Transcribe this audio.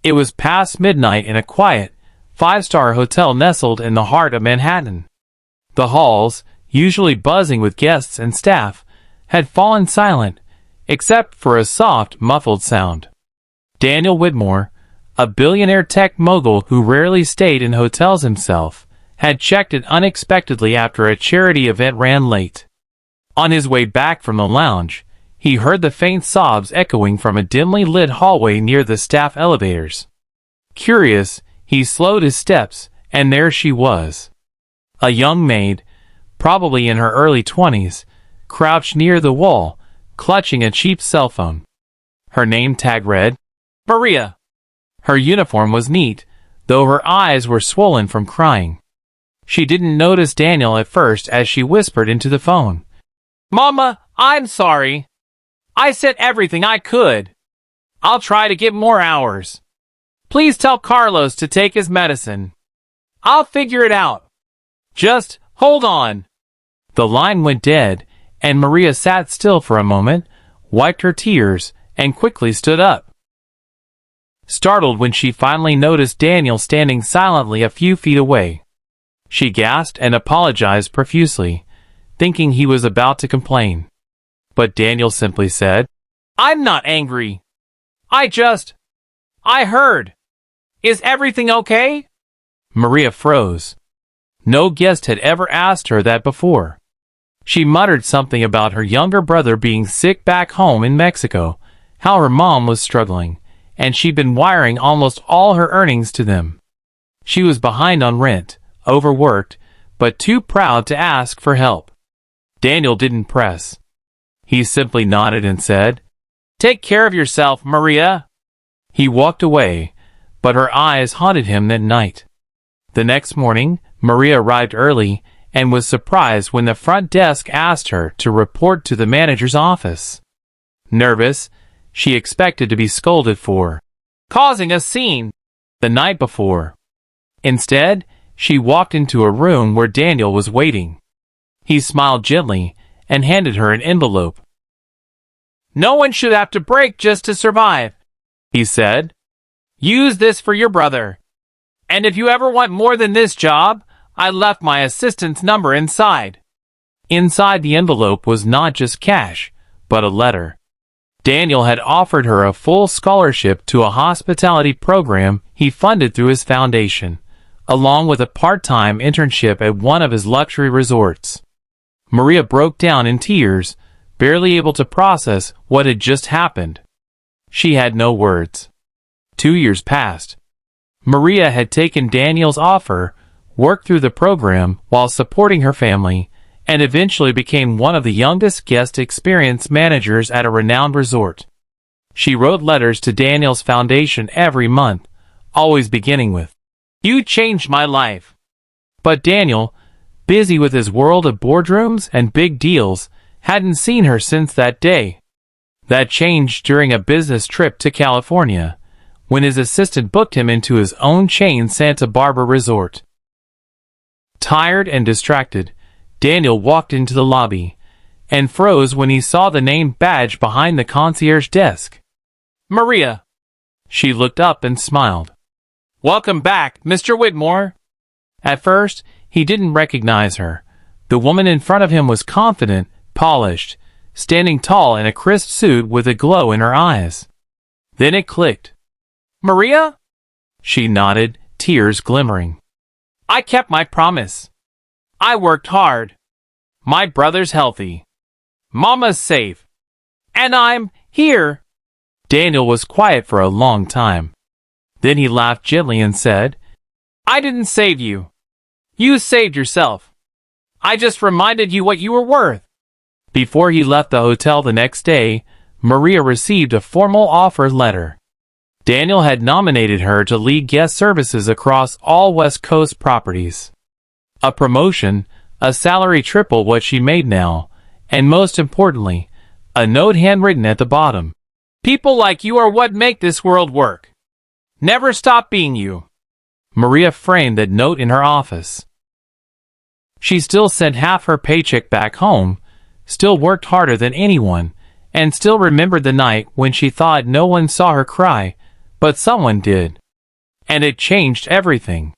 It was past midnight in a quiet, five-star hotel nestled in the heart of Manhattan. The halls, usually buzzing with guests and staff, had fallen silent, except for a soft, muffled sound. Daniel Whitmore, a billionaire tech mogul who rarely stayed in hotels himself, had checked it unexpectedly after a charity event ran late. On his way back from the lounge, he heard the faint sobs echoing from a dimly lit hallway near the staff elevators. Curious, he slowed his steps, and there she was. A young maid, probably in her early 20s, crouched near the wall, clutching a cheap cell phone. Her name tag read, Maria. Her uniform was neat, though her eyes were swollen from crying. She didn't notice Daniel at first as she whispered into the phone. "Mama, I'm sorry. I said everything I could. I'll try to get more hours. Please tell Carlos to take his medicine. I'll figure it out. Just hold on." The line went dead, and Maria sat still for a moment, wiped her tears, and quickly stood up. Startled when she finally noticed Daniel standing silently a few feet away. She gasped and apologized profusely, thinking he was about to complain. But Daniel simply said, "I'm not angry. I heard. Is everything okay?" Maria froze. No guest had ever asked her that before. She muttered something about her younger brother being sick back home in Mexico, how her mom was struggling, and she'd been wiring almost all her earnings to them. She was behind on rent, overworked, but too proud to ask for help. Daniel didn't press. He simply nodded and said, "Take care of yourself, Maria." He walked away, but her eyes haunted him that night. The next morning, Maria arrived early and was surprised when the front desk asked her to report to the manager's office. Nervous, she expected to be scolded for causing a scene the night before. Instead, she walked into a room where Daniel was waiting. He smiled gently and handed her an envelope. "No one should have to break just to survive," he said. "Use this for your brother. And if you ever want more than this job, I left my assistant's number inside." Inside the envelope was not just cash, but a letter. Daniel had offered her a full scholarship to a hospitality program he funded through his foundation, along with a part-time internship at one of his luxury resorts. Maria broke down in tears, barely able to process what had just happened. She had no words. 2 years passed. Maria had taken Daniel's offer, worked through the program while supporting her family, and eventually became one of the youngest guest experience managers at a renowned resort. She wrote letters to Daniel's foundation every month, always beginning with, "You changed my life." But Daniel, busy with his world of boardrooms and big deals, hadn't seen her since that day. That changed during a business trip to California, when his assistant booked him into his own chain Santa Barbara resort. Tired and distracted, Daniel walked into the lobby, and froze when he saw the name badge behind the concierge desk. "Maria." She looked up and smiled. "Welcome back, Mr. Whitmore." At first, he didn't recognize her. The woman in front of him was confident, polished, standing tall in a crisp suit with a glow in her eyes. Then it clicked. "Maria?" She nodded, tears glimmering. "I kept my promise. I worked hard. My brother's healthy. Mama's safe. And I'm here." Daniel was quiet for a long time. Then he laughed gently and said, "I didn't save you. You saved yourself. I just reminded you what you were worth." Before he left the hotel the next day, Maria received a formal offer letter. Daniel had nominated her to lead guest services across all West Coast properties. A promotion, a salary triple what she made now, and most importantly, a note handwritten at the bottom. "People like you are what make this world work. Never stop being you." Maria framed that note in her office. She still sent half her paycheck back home, still worked harder than anyone, and still remembered the night when she thought no one saw her cry, But someone did. And it changed everything.